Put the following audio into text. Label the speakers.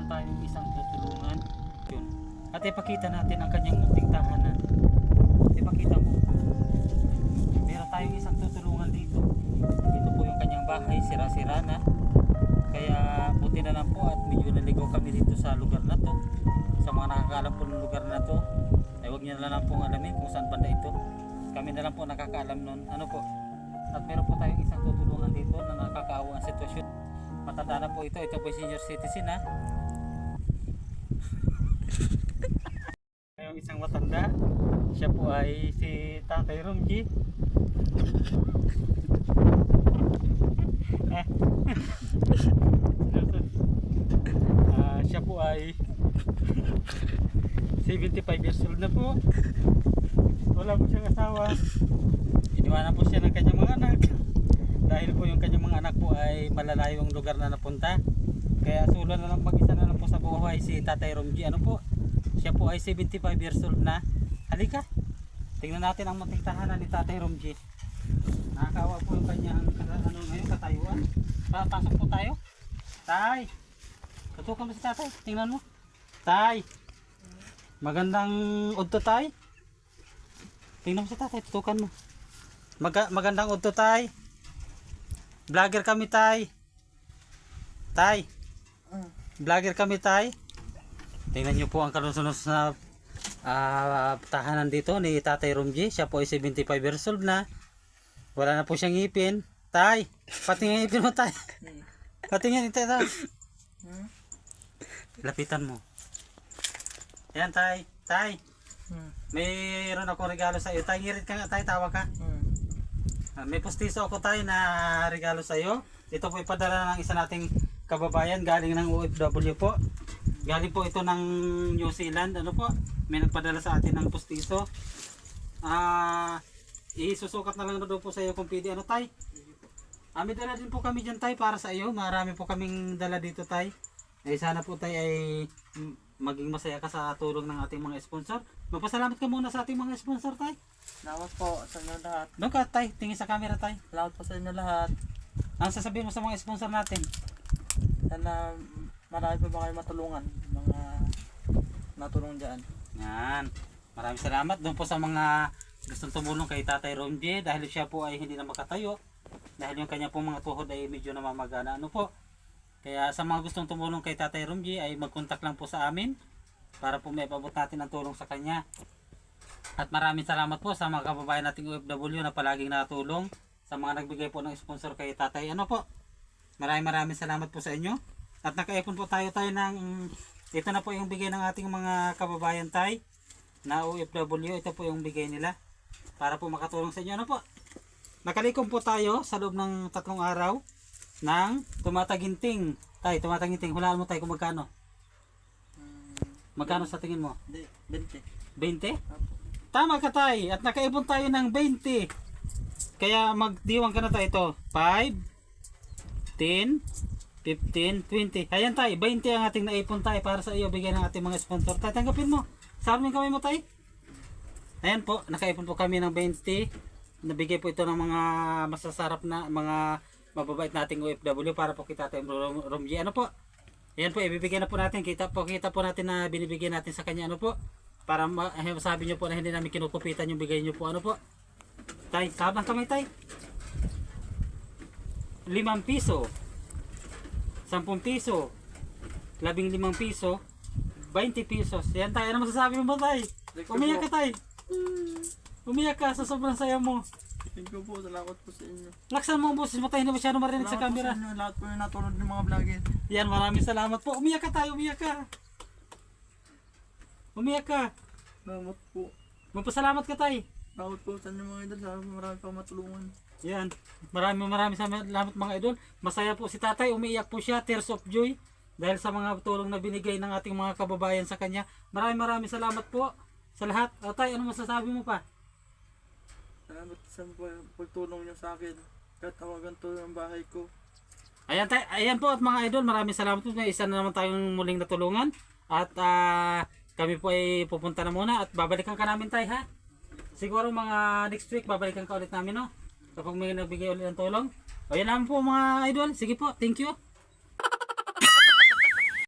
Speaker 1: meron tayong isang tutulungan. Yun. At ipakita natin ang kanyang munting tahanan. Ipakita mo. Meron tayong isang tutulungan dito. Ito po yung kanyang bahay, sira-sira na. Kaya buti na lang po at medyo naligaw kami dito sa lugar na to. Sa mga nakakaalam po ng lugar na to, ay huwag niyo na lang pong alamin kung saan banda ito. Kami na lang po nakakaalam nun. Ano po? At meron po tayong isang tutulungan dito na nakakaawa ang sitwasyon. Matanda na po ito. Ito po senior citizen ha. Yung isang matanda, siya po ay si Tatay Romji. Siya po ay 75 years old na po. Wala po siyang asawa. Iniwanan po siya ng kanyang mga anak. Dahil po yung kanyang mga anak po ay malalayong lugar na napunta. Kaya solo na lang, mag-isa na lang po sa buhay si Tatay Romji. Ano po? Siya po ay 75 years old na. Halika. Tingnan natin ang munting tahanan ni Tatay Romji. Nakakawa po yung kanyang ngayon, katayuan. Pasok po tayo. Tay. Tutukan mo si Tatay. Tingnan mo. Tay. Magandang udto tay. Tingnan mo si Tatay. Tutukan mo. Magandang udto tay. Vlogger kami tay. Tay. Vlogger kami tay. Tingnan nyo po ang kalusunos na tahanan dito ni Tatay Romji. Siya po ay 75 years old na. Wala na po siyang ngipin. Tay, patingin ngipin mo tay. Patingin ito tay. Lapitan mo. Yan tay. Tay. Mayroon ako regalo sa iyo. Tay, ngirit ka nga tay. Tawa ka. May pustiso ako tay na regalo sa iyo. Ito po ipadala ng isa nating kababayan galing ng OFW po. Galing po ito ng New Zealand. Ano po? May nagpadala sa atin ng pustiso. Isusukat na lang na doon po sa iyo kung pwede. Ano tay? May dala din po kami dyan tay para sa iyo. Marami po kaming dala dito tay. Sana po tay ay maging masaya ka sa tulong ng ating mga sponsor. Magpasalamat ka muna sa ating mga sponsor tay.
Speaker 2: Salamat po sa inyo lahat.
Speaker 1: Doon ka tay. Tingin sa camera tay.
Speaker 2: Salamat po sa inyo lahat.
Speaker 1: Ang sasabihin mo sa mga sponsor natin?
Speaker 2: Sana marami pa ba kayo matulungan. Mga natulong dyan.
Speaker 1: Yan. Maraming salamat doon po sa mga gustong tumulong kay Tatay Romji dahil siya po ay hindi na makatayo. Dahil yung kanya pong mga tuhod ay medyo namamagana. Ano po? Kaya sa mga gustong tumulong kay Tatay Romji ay mag-contact lang po sa amin para po may pabot natin ang tulong sa kanya. At maraming salamat po sa mga kababayan nating OFW na palaging natulong sa mga nagbigay po ng sponsor kay Tatay. Ano po? Maraming salamat po sa inyo. At naka-ipon po tayo ng ito na po yung bigay ng ating mga kababayan tay na OFW. Ito po yung bigay nila para po makatulong sa inyo. Ano po? Nakalikom po tayo sa loob ng 3 araw ng tumataginting. Tay, tumataginting. Hulaan mo tayo kung magkano. Magkano sa tingin mo?
Speaker 2: 20.
Speaker 1: 20? Tama ka tay. At nakaipon tayo ng 20. Kaya magdiwang ka na tayo ito. 5, 10, 15, 20. Ayan tay. 20 ang ating naipon tayo para sa iyo. Bigyan ng ating mga sponsor. Tay, tanggapin mo. Sa amin kami mo tay. Ayan po. Nakaipon po kami ng 20. Nabigay po ito ng mga masasarap na mga mababait nating OFW para po kita tayo Romji. Ano po? Ayan po, ibibigay na po natin. Kita po natin na binibigyan natin sa kanya. Ano po? Para masabi nyo po na hindi namin kinukupitan yung bigay nyo po. Ano po? Tay, sabang kamay tay. 5 piso. 10 piso. 15 piso. 20 pesos. Ayan tay, ano masasabi mo ba tay? Umiyak ka tay. Umiyak ka sa sobrang saya mo.
Speaker 2: Thank you po. Salamat po sa inyo.
Speaker 1: Laksan mo ang boses mo tayo, hindi masyado marinig sa camera.
Speaker 2: Salamat po sa inyo. Lahat po yung natulog ng mga vlogger.
Speaker 1: Yan, maraming salamat po. Umiyak ka tayo, umiyak ka. Umiyak ka.
Speaker 2: Salamat po.
Speaker 1: Magpasalamat ka tayo.
Speaker 2: Salamat po sa inyo mga idol. Sana marami pa matulungan.
Speaker 1: Yan. Maraming salamat mga idol. Masaya po si tatay. Umiiyak po siya. Tears of joy. Dahil sa mga tulong na binigay ng ating mga kababayan sa kanya. Maraming salamat po sa lahat. O tay, ano masasabi mo pa?
Speaker 2: Salamat sa pagtulong niyo sa akin. Kahit tawagan to yung bahay ko.
Speaker 1: Ayan po at mga idol. Maraming salamat po. May isa na naman tayong muling natulungan. At kami po ay pupunta na muna. At babalikan ka namin tay ha. Siguro mga next week babalikan ka ulit namin no. Kapag may nagbigay ulit ng tulong. O yan naman po mga idol. Sige po. Thank you.